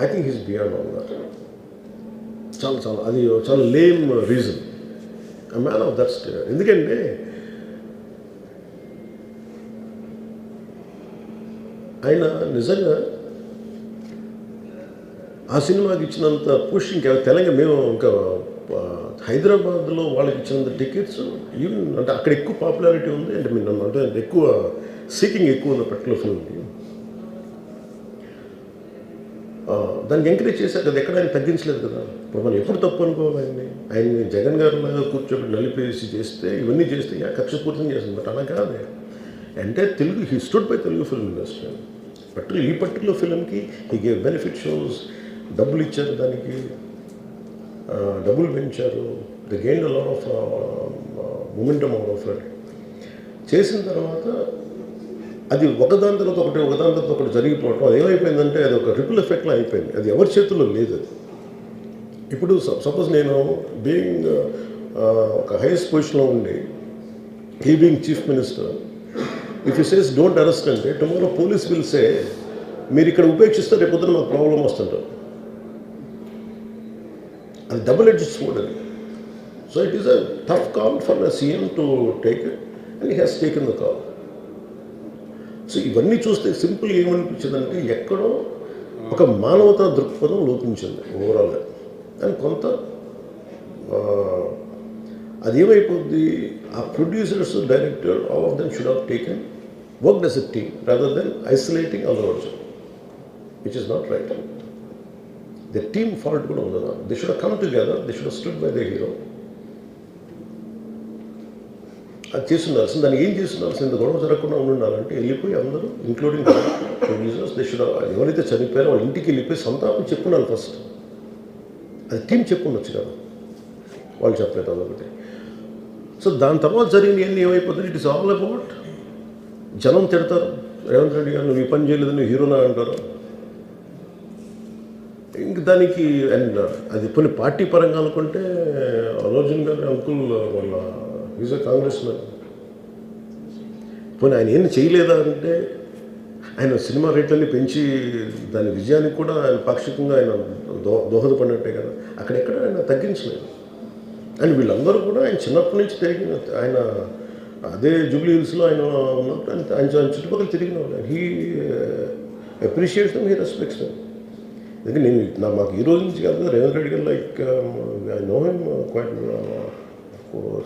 I think he's beyond all that. చాలా అది చాలా lame reason. a man of that state. ఎందుకంటే ఆయన నిజంగా ఆ సినిమాకి ఇచ్చినంత పుష్ ఇంకా తెలంగాణ మేము ఇంకా హైదరాబాద్లో వాళ్ళకి ఇచ్చినంత టికెట్స్ ఈవెన్ అంటే అక్కడ ఎక్కువ పాపులారిటీ ఉంది. అంటే మీరు నన్ను అంటే ఎక్కువ సీకింగ్ ఎక్కువ ఉంది పర్టికులర్ ఫిల్మ్కి. దాన్ని ఎంకరేజ్ చేశారు కదా, ఎక్కడ ఆయన తగ్గించలేదు కదా. ఇప్పుడు మనం ఎప్పుడు తప్పు అనుకోవాలి ఆయన్ని జగన్ గారిలాగా కూర్చోబెట్టి నలిపేసి చేస్తే ఇవన్నీ చేస్తే కక్షపూర్తం చేస్తుంది. బట్ అలా కాదు. అంటే Telugu he stood by Telugu film industry. ఈ పర్టికులర్ ఫిల్మ్కి హీ గేవ్ బెనిఫిట్ షోస్, డబ్బులు ఇచ్చారు, దానికి డబ్బులు పెంచారు. The gain a lot of momentum out of it. చేసిన తర్వాత అది ఒకదాని తర్వాత ఒకటి జరిగిపోవటం, అది ఏమైపోయిందంటే అది ఒక రిపుల్ ఎఫెక్ట్లో అయిపోయింది. అది ఎవరి చేతుల్లో లేదు. అది ఇప్పుడు సపోజ్ నేను బీయింగ్ ఒక హైయెస్ట్ పొజిషన్లో ఉండి, he being chief minister, if you says don't arrest అంటే టుమారో పోలీస్ విల్ సే మీరు ఇక్కడ ఉపేక్షిస్తే రేపు పొద్దున మాకు ప్రాబ్లం వస్తుంటారు. అది డబుల్ ఎడ్జ్డ్ స్వోర్డ్ అది. So it is a tough call for the CM to take it and he has taken the call. So ఇవన్నీ చూస్తే సింపుల్ ఏమనిపించిందంటే ఎక్కడో ఒక మానవతా దృక్పథం లోపించింది ఓవరాల్గా. అండ్ కొంత అది ఏమైపోద్ది, ఆ producers, director, all of them should have taken work as a team rather than isolating Allu Arjun, which is not right. The team fault కూడా ఉండదు. They should have come together, they should have stood by the hero. అది చేస్తుండాల్సింది. దాన్ని ఏం చేస్తుండాల్సింది, గొడవ జరగకుండా ఉండాలంటే వెళ్ళిపోయి అందరూ ఇంక్లూడింగ్ ప్రొడ్యూసర్స్ దే షుడ్ ఎవరైతే చనిపోయారో వాళ్ళ ఇంటికి వెళ్ళిపోయి సంతాపం చెప్పుండాలి ఫస్ట్. అది టీం చెప్పుండొచ్చు కదా, వాళ్ళు చెప్పలేదు అదొకటి. సో దాని తర్వాత జరిగినవన్నీ ఏమైపోతుంది, ఇట్ ఈస్ ఆల్ అబౌట్ జనం తిడతారు. రేవంత్ రెడ్డి గారు నువ్వు ఈ పని చేయలేదు, నువ్వు హీరోనా అంటారు. ఇంక దానికి అండ్ అది కొన్ని పార్టీ పరంగా అనుకుంటే అర్జున్ గారి అంకుల్ వాళ్ళ ఈజ్ అ కాంగ్రెస్ మ్యాన్. పోనీ ఆయన ఏం చేయలేదా అంటే ఆయన సినిమా రేట్లన్నీ పెంచి దాని విజయానికి కూడా ఆయన పాక్షికంగా ఆయన దోహదపడినట్టే కదా. అక్కడెక్కడ ఆయన తగ్గించలేదు. అండ్ వీళ్ళందరూ కూడా ఆయన చిన్నప్పటి నుంచి తిరిగిన, ఆయన అదే జూబ్లీ హిల్స్లో ఆయన ఉన్నప్పుడు ఆయన చుట్టుపక్కల తిరిగిన వాళ్ళు. He appreciates them, he respects them. ఎందుకంటే మాకు ఈ రోజు నుంచి కాదు, రేవంత్ రెడ్డి గారు like I know him quite,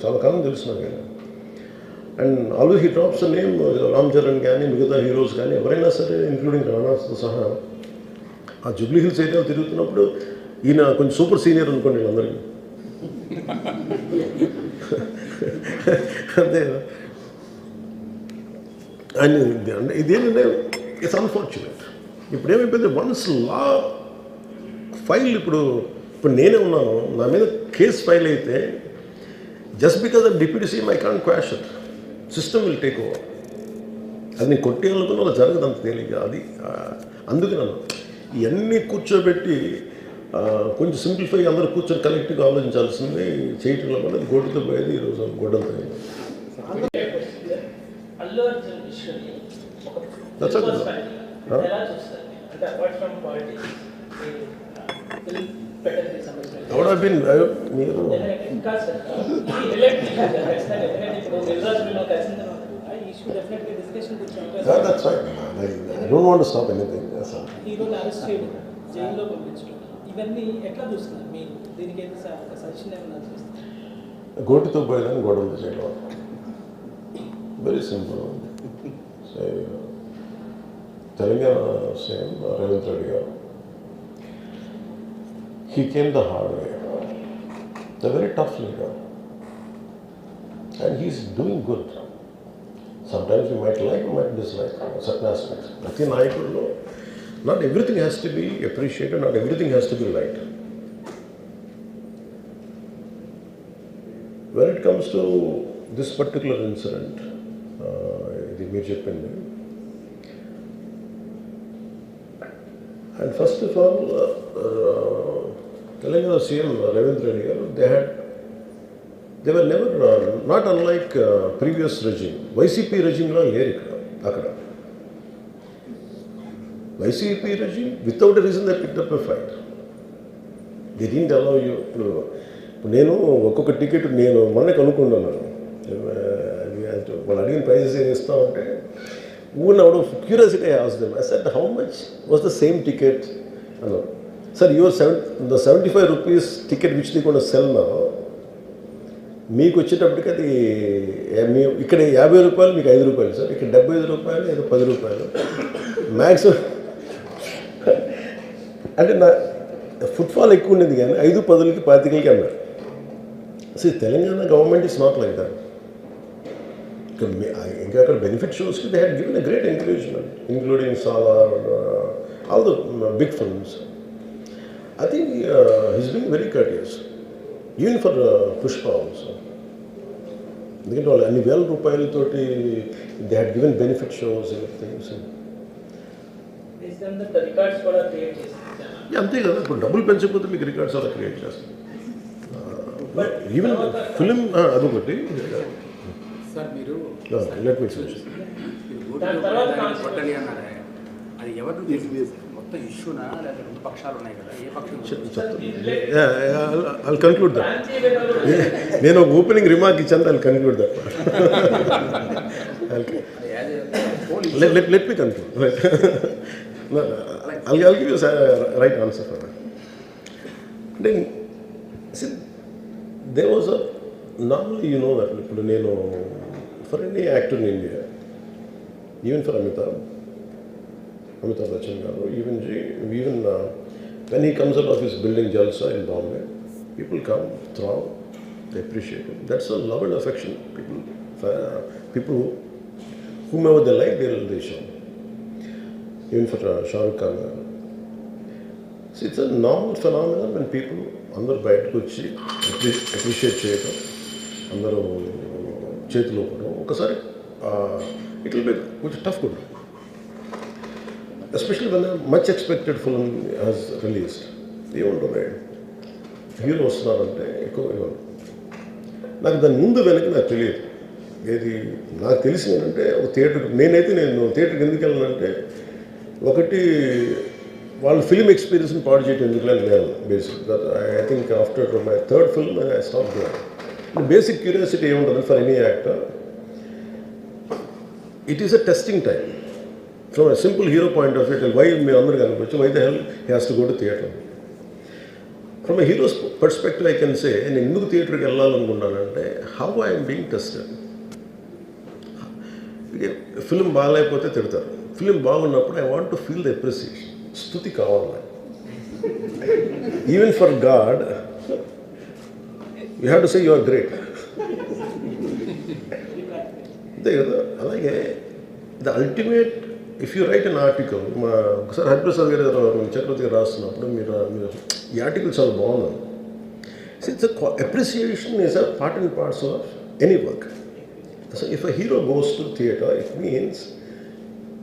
చాలా కాలం తెలుసు నాకు ఆయన. And always he drops name Ram Charan కానీ మిగతా హీరోస్ కానీ ఎవరైనా సరే ఇంక్లూడింగ్ రాణాతో సహా ఆ జూబ్లీ హిల్స్ ఏరియాలో తిరుగుతున్నప్పుడు ఈయన కొంచెం సూపర్ సీనియర్ అనుకోండి వీళ్ళందరికీ. అంతే కదా. అండ్ ఇదేంటంటే ఇట్స్ అన్ఫార్చునేట్. ఇప్పుడు ఏమైపోయింది, వన్స్ లా ఫైల్ ఇప్పుడు నేనే ఉన్నాను, నా మీద కేసు ఫైల్ అయితే just because of deputy CM I can't quash it. System will take over. అది నేను కొట్టేయాలనుకున్న అలా జరగదు అంత తేలిక. అది అందుకే నన్ను ఇవన్నీ కూర్చోబెట్టి కొంచెం సింప్లిఫై అందరూ కూర్చొని కలెక్టివ్గా ఆలోచించాల్సింది చేయటంలో వల్ల అది గొడ్డుతో పోయేది ఈరోజు గొడ్డంతో అయింది. మీరు that's right. I don't want to stop anything. గోటితో పోయేదాన్ని గొడవలు చేయడం very simple. Telangana CM Revanth Reddy గారు, he came the hard way. A very tough leader. And he's doing good. Sometimes you might like or might dislike certain aspects. Nothing Nayakudlo, not everything has to be appreciated, not everything has to be liked. When it comes to this particular incident, ఇది మీరు చెప్పింది, and first of all, Telangana CM Ravindra Reddy garu, they were never, not unlike previous regime. YCP regime la leru ikkada. YCP regime, without a reason, they picked up a fight. They didn't allow you. ఇప్పుడు నేను ఒక్కొక్క ticket నేను మొన్న కనుక్కున్నాను. వాళ్ళు అడిగిన prices ఏం ఇస్తామంటే ఊన్ out of curiosity I asked them. I said how much was the same ticket అన్నారు. Sir your the 75 rupees ticket which the కూడా సెల్ నా మీకు వచ్చేటప్పటికి అది ఇక్కడ 50 రూపాయలు, మీకు 5 రూపాయలు సార్, ఇక్కడ 75 రూపాయలు, ఏదో 10 రూపాయలు మ్యాక్సిమం. అంటే నా ఫుట్ఫాల్ ఎక్కువ ఉండేది కానీ 5, 10కి 25కి అన్నారు. See, Telangana government is not like that. ఇంకా అక్కడ బెనిఫిట్ షోస్కి they had given a great encouragement, including Salaar, all the big films. I think he's being very courteous, even for Pushpa also. ఎందుకంటే వాళ్ళు అన్ని వేల రూపాయలతోటి they had given benefit shows and things. అంతే కదా, ఇప్పుడు డబ్బులు పెంచకపోతే మీకు రికార్డ్స్ అలా క్రియేట్ చేస్తారు. ఈవెన్ ఫిలిం అదొకటి. సార్ మీరు లెట్ మీ అది ఎవరు మొత్తం ఇష్యూనా లేదా రెండు పక్షాలు ఉన్నాయి కదా, ఏ పక్షం? I conclude that. నేను ఒక ఓపెనింగ్ రిమార్క్ ఇచ్చాను, I conclude that. Let me conclude. I'll give you a right answer for that. Then, see, there was a, normally you know that, for any actor in India, even for Amitabh Bachchan garu, even when he comes out of his building Jalsa in Bombay, people come, throng, they appreciate it. That's a love and affection. People whomever they like, they show. Even for Shah Rukh Khan. See, it's a normal phenomenon when people అందరూ బయటకు వచ్చి appreciate చేయటం, అందరూ చేతిలో కూడా ఒకసారి it will be కొంచెం tough కూడా, especially when much expected film has released. ఏముంటుంది, హీరో వస్తున్నారంటే ఎక్కువ ఇవ్వండి. నాకు దాని ముందు వెనక నాకు తెలియదు. ఏది నాకు తెలిసింది ఏంటంటే, ఒక థియేటర్కి నేను థియేటర్కి ఎందుకు వెళ్ళానంటే, ఒకటి వాళ్ళు ఫిల్మ్ ఎక్స్పీరియన్స్ని పాడు చేయటం ఎందుకులని నేను basic. I think after my third film I stop doing. Basic curiosity ఏముంటుంది for any actor, it is a testing time. From a simple hero point of view, why మీరు అందరూ కనిపించు, why the hell he has to go to theatre. From a hero's perspective I can say, నేను ఎందుకు థియేటర్కి వెళ్ళాలనుకున్నానంటే, how I'm being tested. Film బాగాలేకపోతే తిడతారు, film బాగున్నప్పుడు I want to feel the appreciation. స్తుతి కావాలి. Even for god you have to say you are great. అంతే కదా. అలాగే the ultimate, if you write an article, ఒకసారి హరిప్రసాద్ గారు చక్రవర్తి గారు రాస్తున్నప్పుడు మీరు ఈ ఆర్టికల్ చాలా బాగున్నాను. It's appreciation is a part and parcel of any work. So if a hero goes to theatre, it means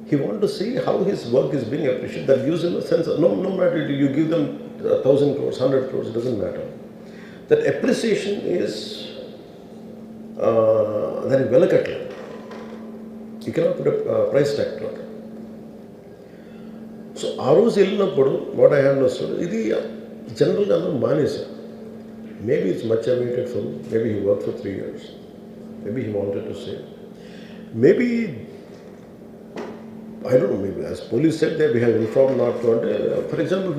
he wants to see how his work is being appreciated. That gives him a sense of, no matter you give them 1,000 crores, 100 crores, it doesn't matter. That appreciation is that is velakatla. You cannot put a price tag to it. So ఆ రోజు వెళ్ళినప్పుడు what I understood, ఇది జనరల్గా అందరూ మానేశారు. Maybe it's much awaited film. Maybe he worked for 3 years. Maybe he wanted to say. Maybe I don't know, maybe as police said, they have informed not to. For example,